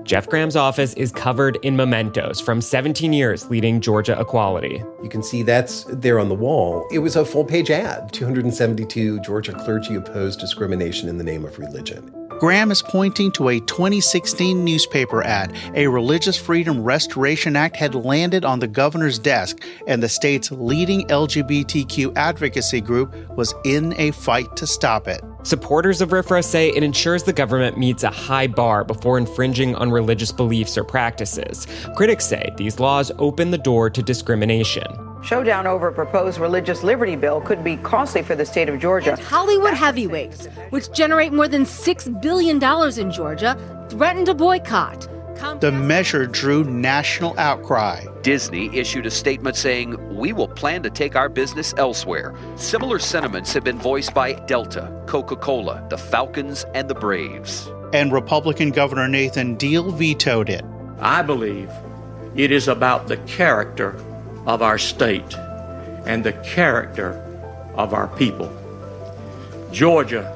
Jeff Graham's office is covered in mementos from 17 years leading Georgia equality. You can see that's there on the wall. It was a full-page ad. 272 Georgia clergy opposed discrimination in the name of religion. Graham is pointing to a 2016 newspaper ad. A Religious Freedom Restoration Act had landed on the governor's desk, and the state's leading LGBTQ advocacy group was in a fight to stop it. Supporters of RFRA say it ensures the government meets a high bar before infringing on religious beliefs or practices. Critics say these laws open the door to discrimination. Showdown over a proposed religious liberty bill could be costly for the state of Georgia. And Hollywood heavyweights, which generate more than $6 billion in Georgia, threatened to boycott. The measure drew national outcry. Disney issued a statement saying, "We will plan to take our business elsewhere." Similar sentiments have been voiced by Delta, Coca-Cola, the Falcons, and the Braves. And Republican Governor Nathan Deal vetoed it. I believe it is about the character of our state and the character of our people. Georgia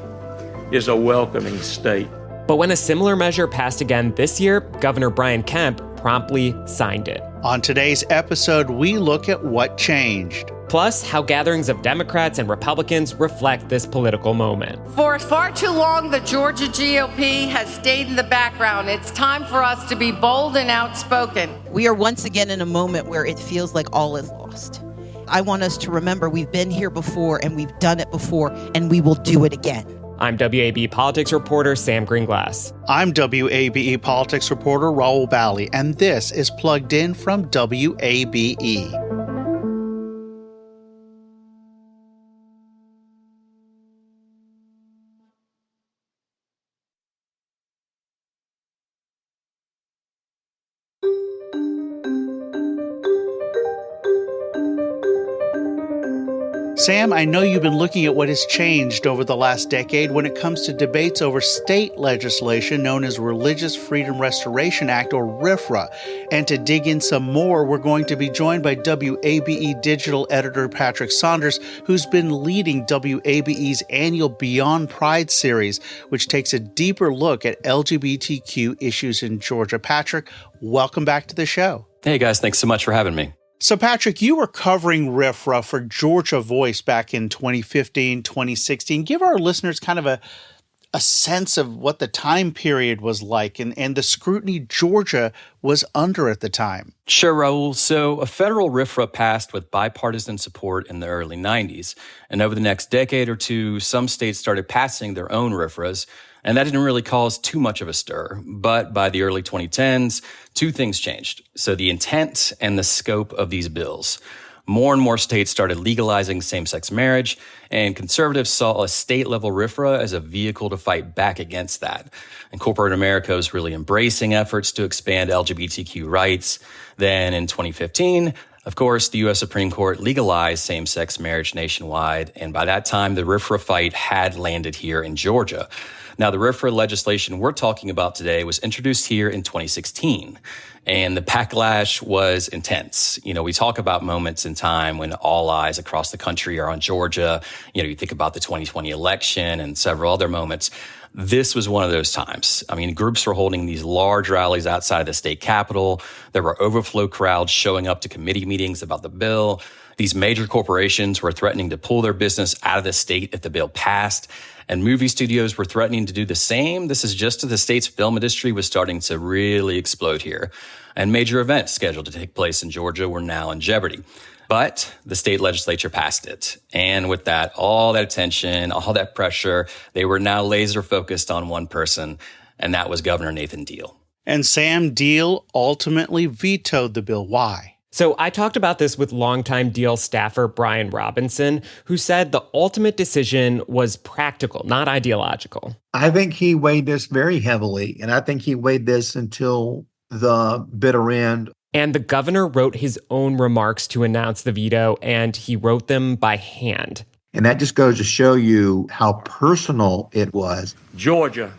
is a welcoming state. But when a similar measure passed again this year, Governor Brian Kemp promptly signed it. On today's episode, we look at what changed. Plus, how gatherings of Democrats and Republicans reflect this political moment. For far too long, the Georgia GOP has stayed in the background. It's time for us to be bold and outspoken. We are once again in a moment where it feels like all is lost. I want us to remember we've been here before and we've done it before and we will do it again. I'm WABE politics reporter Sam Greenglass. I'm WABE politics reporter Raul Bally, and this is Plugged In from WABE. Sam, I know you've been looking at what has changed over the last decade when it comes to debates over state legislation known as Religious Freedom Restoration Act, or RFRA. And to dig in some more, we're going to be joined by WABE digital editor Patrick Saunders, who's been leading WABE's annual Beyond Pride series, which takes a deeper look at LGBTQ issues in Georgia. Patrick, welcome back to the show. Hey guys, thanks so much for having me. So, Patrick, you were covering RFRA for Georgia Voice back in 2015, 2016. Give our listeners kind of a sense of what the time period was like and the scrutiny Georgia was under at the time. Sure, Raul. So a federal RFRA passed with bipartisan support in the early 90s. And over the next decade or two, some states started passing their own RFRAs. And that didn't really cause too much of a stir. But by the early 2010s, two things changed. So the intent and the scope of these bills. More and more states started legalizing same-sex marriage, and conservatives saw a state-level RFRA as a vehicle to fight back against that. And corporate America was really embracing efforts to expand LGBTQ rights. Then in 2015, of course, the U.S. Supreme Court legalized same-sex marriage nationwide, and by that time, the RFRA fight had landed here in Georgia. Now, the RFRA legislation we're talking about today was introduced here in 2016, and the backlash was intense. You know, we talk about moments in time when all eyes across the country are on Georgia. You know, you think about the 2020 election and several other moments. This was one of those times. I mean, groups were holding these large rallies outside of the state capitol. There were overflow crowds showing up to committee meetings about the bill. These major corporations were threatening to pull their business out of the state if the bill passed. And movie studios were threatening to do the same. This is just as the state's film industry was starting to really explode here. And major events scheduled to take place in Georgia were now in jeopardy. But the state legislature passed it. And with that, all that attention, all that pressure, they were now laser focused on one person, and that was Governor Nathan Deal. And Sam Deal ultimately vetoed the bill. Why? So I talked about this with longtime Deal staffer Brian Robinson, who said the ultimate decision was practical, not ideological. I think he weighed this very heavily, and I think he weighed this until the bitter end. And the governor wrote his own remarks to announce the veto, and he wrote them by hand. And that just goes to show you how personal it was. Georgia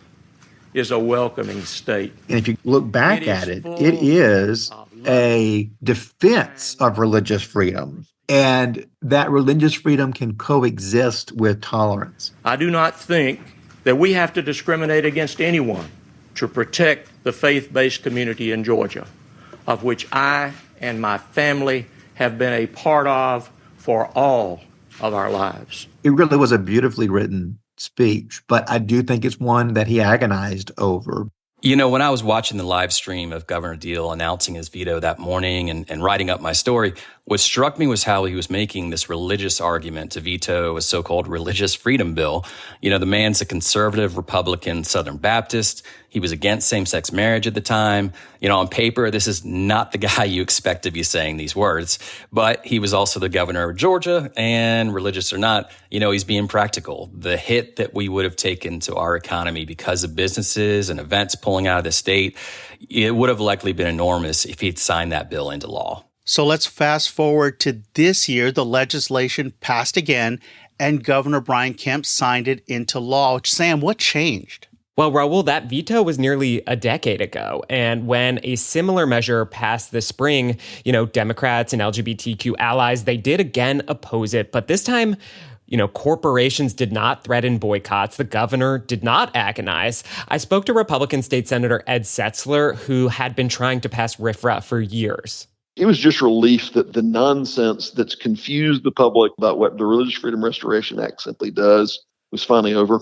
is a welcoming state. And if you look back at it, it is a defense of religious freedom. And that religious freedom can coexist with tolerance. I do not think that we have to discriminate against anyone to protect the faith-based community in Georgia, of which I and my family have been a part of for all of our lives. It really was a beautifully written speech, but I do think it's one that he agonized over. You know, when I was watching the live stream of Governor Deal announcing his veto that morning and writing up my story, what struck me was how he was making this religious argument to veto a so-called religious freedom bill. You know, the man's a conservative Republican Southern Baptist. He was against same-sex marriage at the time. You know, on paper, this is not the guy you expect to be saying these words. But he was also the governor of Georgia, and religious or not, you know, he's being practical. The hit that we would have taken to our economy because of businesses and events pulling out of the state, it would have likely been enormous if he'd signed that bill into law. So let's fast forward to this year. The legislation passed again, and Governor Brian Kemp signed it into law. Sam, what changed? Well, Raul, that veto was nearly a decade ago. And when a similar measure passed this spring, you know, Democrats and LGBTQ allies, they did again oppose it. But this time, you know, corporations did not threaten boycotts. The governor did not agonize. I spoke to Republican State Senator Ed Setzler, who had been trying to pass RFRA for years. It was just relief that the nonsense that's confused the public about what the Religious Freedom Restoration Act simply does was finally over.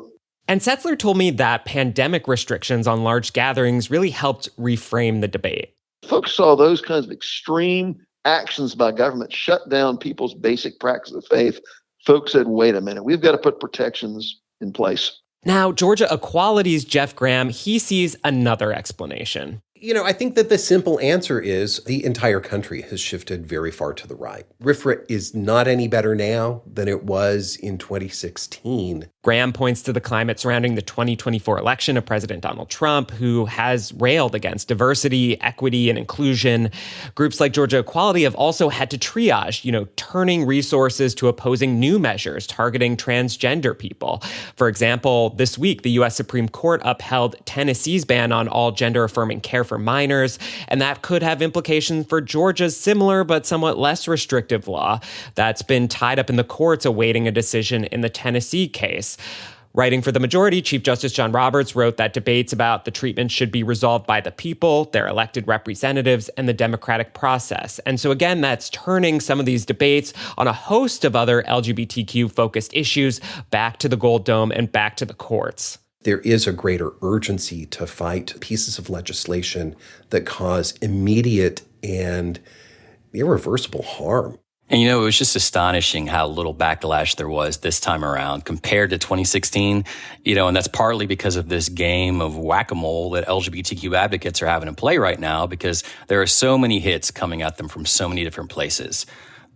And Setzler told me that pandemic restrictions on large gatherings really helped reframe the debate. Folks saw those kinds of extreme actions by government shut down people's basic practice of faith. Folks said, wait a minute, we've got to put protections in place. Now, Georgia Equality's Jeff Graham, he sees another explanation. You know, I think that the simple answer is the entire country has shifted very far to the right. RFRA is not any better now than it was in 2016. Graham points to the climate surrounding the 2024 election of President Donald Trump, who has railed against diversity, equity, and inclusion. Groups like Georgia Equality have also had to triage, you know, turning resources to opposing new measures targeting transgender people. For example, this week, the U.S. Supreme Court upheld Tennessee's ban on all gender-affirming care for minors, and that could have implications for Georgia's similar but somewhat less restrictive law that's been tied up in the courts awaiting a decision in the Tennessee case. Writing for the majority, Chief Justice John Roberts wrote that debates about the treatment should be resolved by the people, their elected representatives, and the democratic process. And so again, that's turning some of these debates on a host of other LGBTQ-focused issues back to the Gold Dome and back to the courts. There is a greater urgency to fight pieces of legislation that cause immediate and irreversible harm. And, you know, it was just astonishing how little backlash there was this time around compared to 2016, you know, and that's partly because of this game of whack-a-mole that LGBTQ advocates are having to play right now because there are so many hits coming at them from so many different places.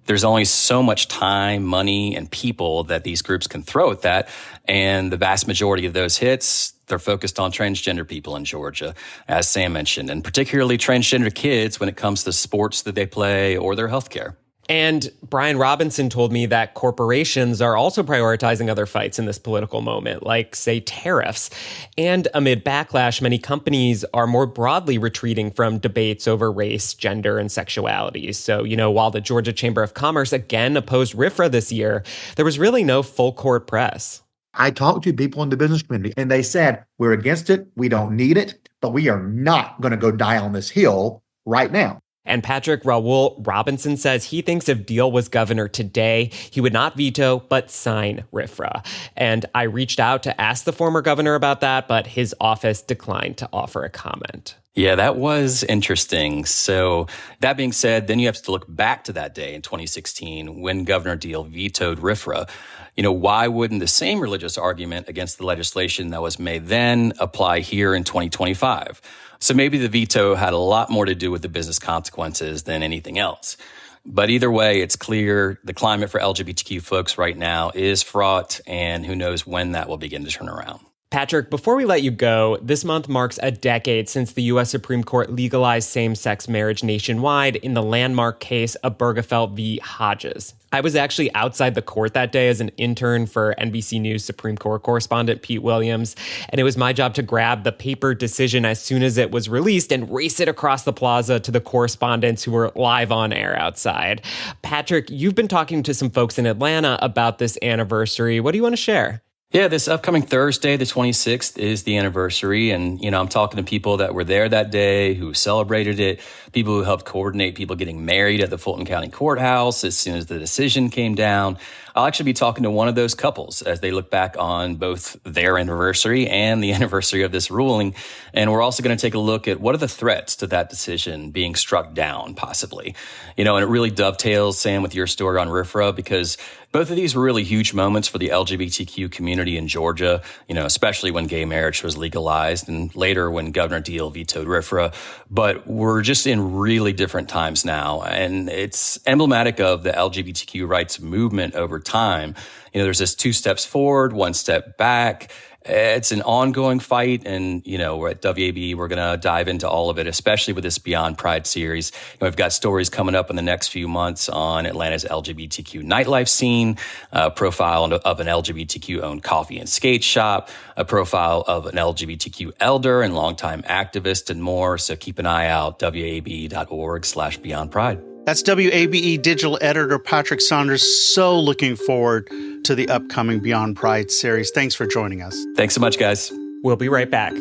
There's only so much time, money, and people that these groups can throw at that. And the vast majority of those hits, they're focused on transgender people in Georgia, as Sam mentioned, and particularly transgender kids when it comes to sports that they play or their health care. And Brian Robinson told me that corporations are also prioritizing other fights in this political moment, like, say, tariffs. And amid backlash, many companies are more broadly retreating from debates over race, gender, and sexuality. So, you know, while the Georgia Chamber of Commerce again opposed RFRA this year, there was really no full court press. I talked to people in the business community, and they said, we're against it, we don't need it, but we are not going to go die on this hill right now. And Patrick Raul Robinson says he thinks if Deal was governor today, he would not veto, but sign RFRA. And I reached out to ask the former governor about that, but his office declined to offer a comment. Yeah, that was interesting. So that being said, then you have to look back to that day in 2016 when Governor Deal vetoed RFRA. You know, why wouldn't the same religious argument against the legislation that was made then apply here in 2025? So maybe the veto had a lot more to do with the business consequences than anything else. But either way, it's clear the climate for LGBTQ folks right now is fraught, and who knows when that will begin to turn around. Patrick, before we let you go, this month marks a decade since the U.S. Supreme Court legalized same-sex marriage nationwide in the landmark case of Bergefell v. Hodges. I was actually outside the court that day as an intern for NBC News Supreme Court correspondent Pete Williams, and it was my job to grab the paper decision as soon as it was released and race it across the plaza to the correspondents who were live on air outside. Patrick, you've been talking to some folks in Atlanta about this anniversary. What do you want to share? Yeah, this upcoming Thursday, the 26th, is the anniversary. And, I'm talking to people that were there that day, who celebrated it, people who helped coordinate people getting married at the Fulton County Courthouse as soon as the decision came down. I'll actually be talking to one of those couples as they look back on both their anniversary and the anniversary of this ruling. And we're also going to take a look at what are the threats to that decision being struck down, possibly. And it really dovetails, Sam, with your story on RFRA, because both of these were really huge moments for the LGBTQ community in Georgia, especially when gay marriage was legalized and later when Governor Deal vetoed RFRA. But we're just in really different times now. And it's emblematic of the LGBTQ rights movement over time. There's this 2 steps forward, 1 step back. It's an ongoing fight. And, we're at WAB, we're going to dive into all of it, especially with this Beyond Pride series. We've got stories coming up in the next few months on Atlanta's LGBTQ nightlife scene, a profile of an LGBTQ-owned coffee and skate shop, a profile of an LGBTQ elder and longtime activist, and more. So keep an eye out, wabe.org/Beyond Pride. That's WABE digital editor Patrick Saunders. So looking forward to the upcoming Beyond Pride series. Thanks for joining us. Thanks so much, guys. We'll be right back.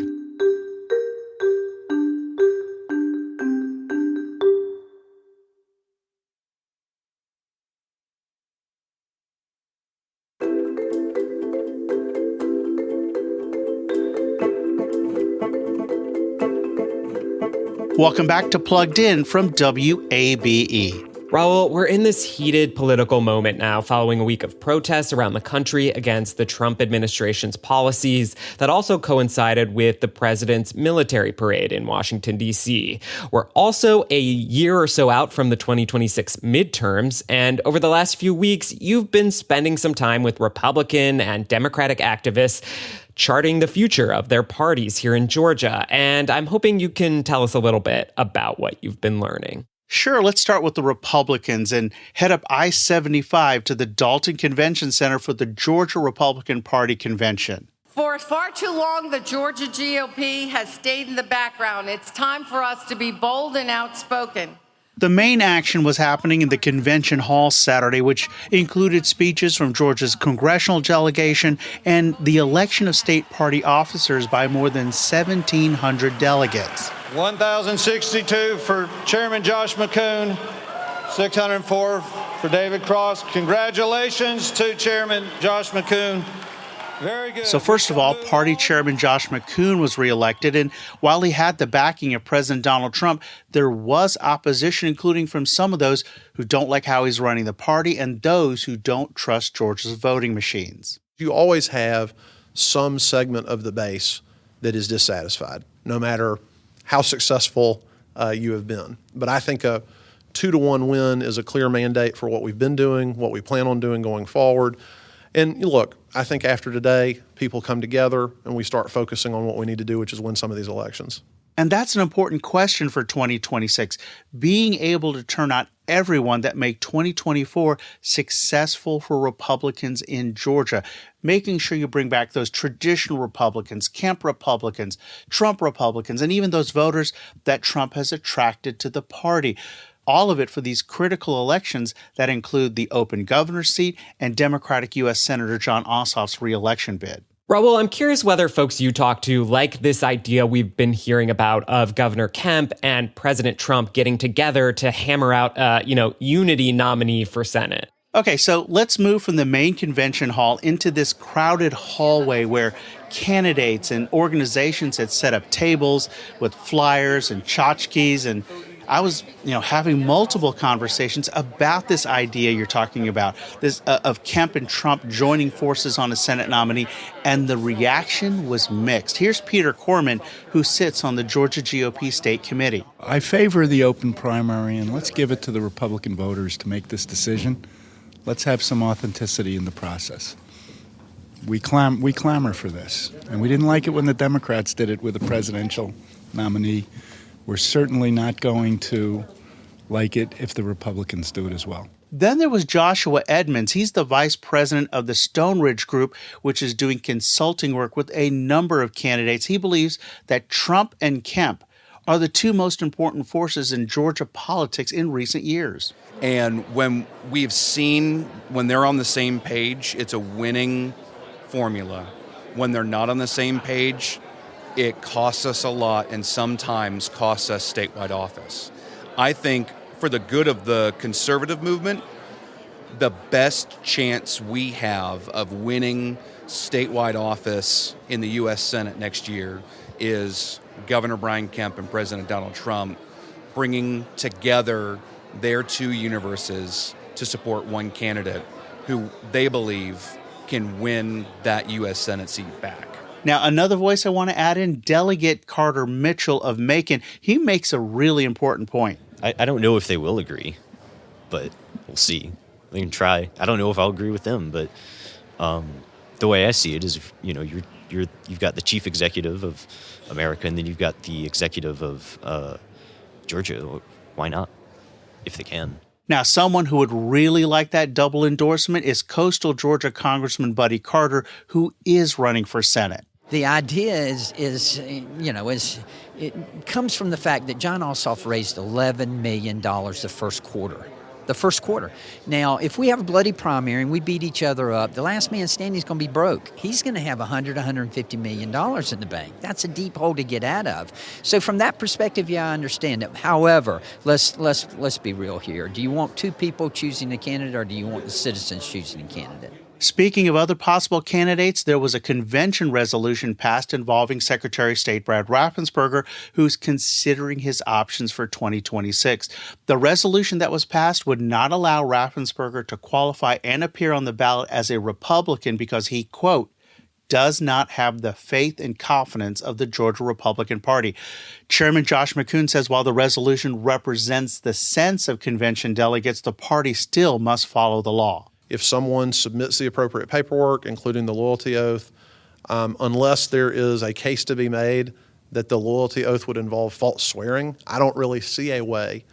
Welcome back to Plugged In from WABE. Raul, we're in this heated political moment now following a week of protests around the country against the Trump administration's policies that also coincided with the president's military parade in Washington, D.C. We're also a year or so out from the 2026 midterms, and over the last few weeks, you've been spending some time with Republican and Democratic activists charting the future of their parties here in Georgia, and I'm hoping you can tell us a little bit about what you've been learning. Sure, let's start with the Republicans and head up I-75 to the Dalton Convention Center for the Georgia Republican Party Convention. For far too long, the Georgia GOP has stayed in the background. It's time for us to be bold and outspoken. The main action was happening in the convention hall Saturday, which included speeches from Georgia's congressional delegation and the election of state party officers by more than 1,700 delegates. 1,062 for Chairman Josh McCoon, 604 for David Cross. Congratulations to Chairman Josh McCoon. Very good. So first of all, party chairman Josh McCoon was reelected, and while he had the backing of President Donald Trump, there was opposition, including from some of those who don't like how he's running the party and those who don't trust Georgia's voting machines. You always have some segment of the base that is dissatisfied, no matter how successful you have been. But I think a 2-to-1 win is a clear mandate for what we've been doing, what we plan on doing going forward. And look, I think after today, people come together and we start focusing on what we need to do, which is win some of these elections. And that's an important question for 2026, being able to turn out everyone that make 2024 successful for Republicans in Georgia, making sure you bring back those traditional Republicans, Kemp Republicans, Trump Republicans, and even those voters that Trump has attracted to the party. All of it for these critical elections that include the open governor's seat and Democratic U.S. Senator Jon Ossoff's reelection bid. Raul, I'm curious whether folks you talk to like this idea we've been hearing about of Governor Kemp and President Trump getting together to hammer out a, unity nominee for Senate. Okay, so let's move from the main convention hall into this crowded hallway where candidates and organizations had set up tables with flyers and tchotchkes, and I was, having multiple conversations about this idea you're talking about, this of Kemp and Trump joining forces on a Senate nominee, and the reaction was mixed. Here's Peter Corman, who sits on the Georgia GOP State Committee. I favor the open primary, and let's give it to the Republican voters to make this decision. Let's have some authenticity in the process. We clamor for this, and we didn't like it when the Democrats did it with a presidential nominee. We're certainly not going to like it if the Republicans do it as well. Then there was Joshua Edmonds. He's the vice president of the Stone Ridge Group, which is doing consulting work with a number of candidates. He believes that Trump and Kemp are the two most important forces in Georgia politics in recent years. And when we've seen when they're on the same page, it's a winning formula. When they're not on the same page, it costs us a lot and sometimes costs us statewide office. I think for the good of the conservative movement, the best chance we have of winning statewide office in the U.S. Senate next year is Governor Brian Kemp and President Donald Trump bringing together their two universes to support one candidate who they believe can win that U.S. Senate seat back. Now, another voice I want to add in, Delegate Carter Mitchell of Macon. He makes a really important point. I don't know if they will agree, but we'll see. They can try. I don't know if I'll agree with them, but the way I see it is, you've got the chief executive of America, and then you've got the executive of Georgia. Why not, if they can? Now, someone who would really like that double endorsement is Coastal Georgia Congressman Buddy Carter, who is running for Senate. The idea is it comes from the fact that John Ossoff raised $11 million the first quarter. Now, if we have a bloody primary and we beat each other up, the last man standing is going to be broke. He's going to have $150 million in the bank. That's a deep hole to get out of. So from that perspective, yeah, I understand it. However, let's be real here. Do you want two people choosing a candidate, or do you want the citizens choosing a candidate? Speaking of other possible candidates, there was a convention resolution passed involving Secretary of State Brad Raffensperger, who's considering his options for 2026. The resolution that was passed would not allow Raffensperger to qualify and appear on the ballot as a Republican because he, quote, does not have the faith and confidence of the Georgia Republican Party. Chairman Josh McCoon says while the resolution represents the sense of convention delegates, the party still must follow the law. If someone submits the appropriate paperwork, including the loyalty oath, unless there is a case to be made that the loyalty oath would involve false swearing, I don't really see a way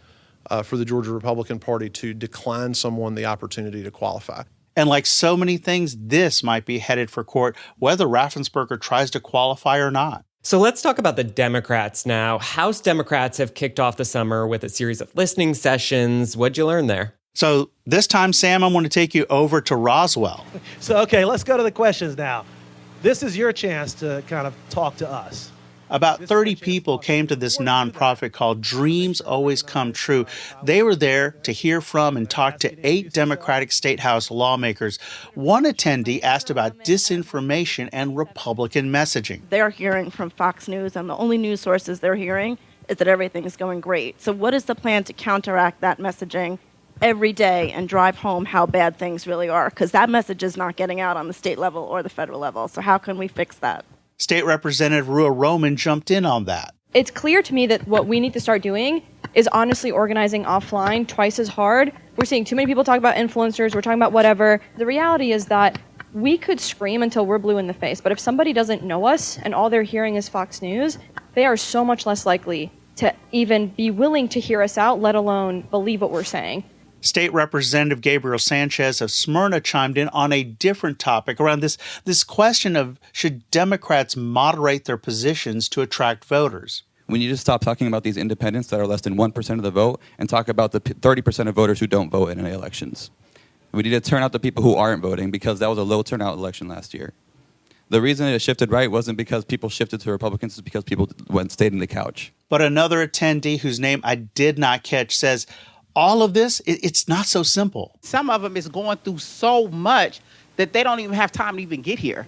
for the Georgia Republican Party to decline someone the opportunity to qualify. And like so many things, this might be headed for court, whether Raffensperger tries to qualify or not. So let's talk about the Democrats now. House Democrats have kicked off the summer with a series of listening sessions. What'd you learn there? So this time, Sam, I'm going to take you over to Roswell. So, okay, let's go to the questions now. This is your chance to kind of talk to us. About 30 people came to this nonprofit called Dreams Always Come True. They were there to hear from and talk to 8 Democratic State House lawmakers. One attendee asked about disinformation and Republican messaging. They're hearing from Fox News, and the only news sources they're hearing is that everything is going great. So what is the plan to counteract that messaging every day and drive home how bad things really are? Because that message is not getting out on the state level or the federal level. So how can we fix that? State Representative Rua Roman jumped in on that. It's clear to me that what we need to start doing is honestly organizing offline twice as hard. We're seeing too many people talk about influencers. We're talking about whatever. The reality is that we could scream until we're blue in the face. But if somebody doesn't know us and all they're hearing is Fox News, they are so much less likely to even be willing to hear us out, let alone believe what we're saying. State Representative Gabriel Sanchez of Smyrna chimed in on a different topic around this question of should Democrats moderate their positions to attract voters. We need to stop talking about these independents that are less than 1% of the vote and talk about the 30% of voters who don't vote in any elections. We need to turn out the people who aren't voting because that was a low turnout election last year. The reason it shifted right wasn't because people shifted to Republicans, it's because people stayed in the couch. But another attendee whose name I did not catch says, all of this, it's not so simple. Some of them is going through so much that they don't even have time to even get here.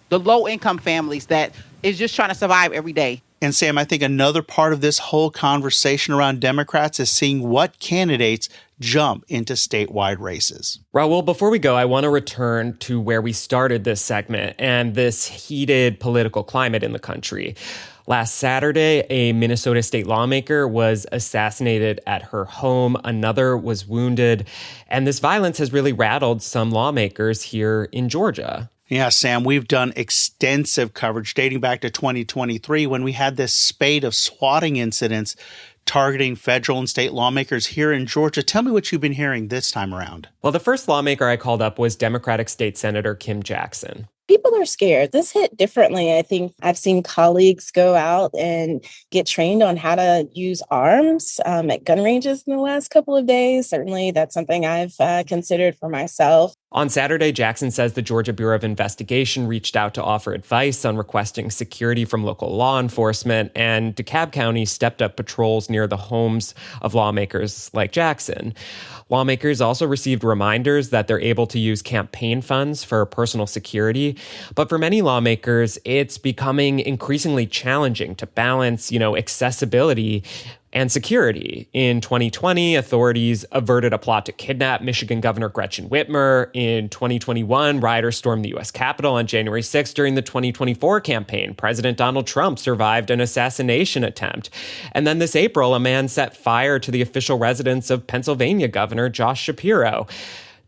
The low-income families that is just trying to survive every day. And Sam, I think another part of this whole conversation around Democrats is seeing what candidates jump into statewide races. Raul, before we go, I want to return to where we started this segment and this heated political climate in the country. Last Saturday, a Minnesota state lawmaker was assassinated at her home. Another was wounded. And this violence has really rattled some lawmakers here in Georgia. Yeah, Sam, we've done extensive coverage dating back to 2023 when we had this spate of swatting incidents targeting federal and state lawmakers here in Georgia. Tell me what you've been hearing this time around. Well, the first lawmaker I called up was Democratic State Senator Kim Jackson. People are scared. This hit differently. I think I've seen colleagues go out and get trained on how to use arms at gun ranges in the last couple of days. Certainly, that's something I've considered for myself. On Saturday, Jackson says the Georgia Bureau of Investigation reached out to offer advice on requesting security from local law enforcement, and DeKalb County stepped up patrols near the homes of lawmakers like Jackson. Lawmakers also received reminders that they're able to use campaign funds for personal security. But for many lawmakers, it's becoming increasingly challenging to balance, accessibility and security. In 2020, authorities averted a plot to kidnap Michigan Governor Gretchen Whitmer. In 2021, rioters stormed the U.S. Capitol on January 6th. During the 2024 campaign, President Donald Trump survived an assassination attempt. And then this April, a man set fire to the official residence of Pennsylvania Governor Josh Shapiro.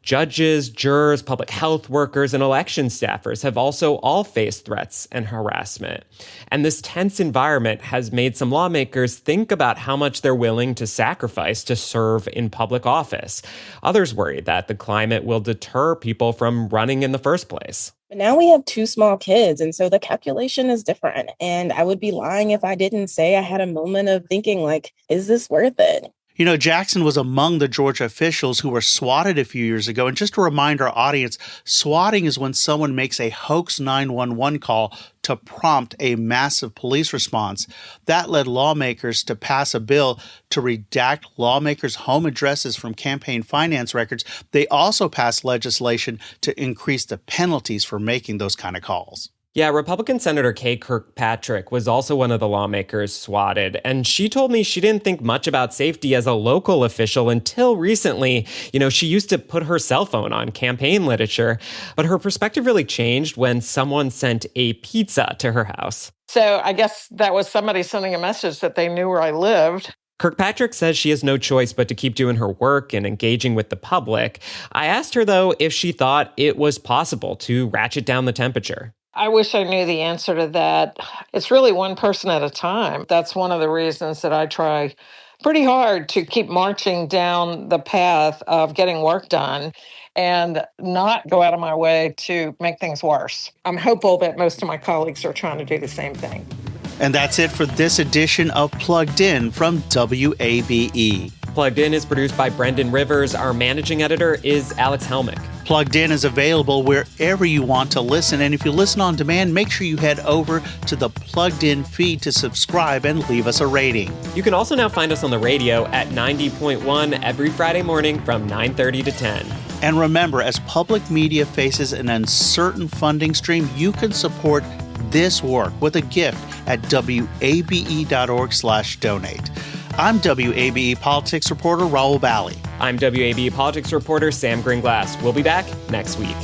Judges, jurors, public health workers, and election staffers have also all faced threats and harassment. And this tense environment has made some lawmakers think about how much they're willing to sacrifice to serve in public office. Others worry that the climate will deter people from running in the first place. But now we have 2 small kids, and so the calculation is different. And I would be lying if I didn't say I had a moment of thinking, is this worth it? Jackson was among the Georgia officials who were swatted a few years ago. And just to remind our audience, swatting is when someone makes a hoax 911 call to prompt a massive police response. That led lawmakers to pass a bill to redact lawmakers' home addresses from campaign finance records. They also passed legislation to increase the penalties for making those kind of calls. Yeah, Republican Senator Kay Kirkpatrick was also one of the lawmakers swatted, and she told me she didn't think much about safety as a local official until recently. She used to put her cell phone on campaign literature, but her perspective really changed when someone sent a pizza to her house. So I guess that was somebody sending a message that they knew where I lived. Kirkpatrick says she has no choice but to keep doing her work and engaging with the public. I asked her, though, if she thought it was possible to ratchet down the temperature. I wish I knew the answer to that. It's really one person at a time. That's one of the reasons that I try pretty hard to keep marching down the path of getting work done and not go out of my way to make things worse. I'm hopeful that most of my colleagues are trying to do the same thing. And that's it for this edition of Plugged In from WABE. Plugged In is produced by Brendan Rivers. Our managing editor is Alex Helmick. Plugged In is available wherever you want to listen. And if you listen on demand, make sure you head over to the Plugged In feed to subscribe and leave us a rating. You can also now find us on the radio at 90.1 every Friday morning from 9:30 to 10. And remember, as public media faces an uncertain funding stream, you can support this work with a gift at wabe.org/donate. I'm WABE politics reporter Raul Bally. I'm WABE politics reporter Sam Gringlass. We'll be back next week.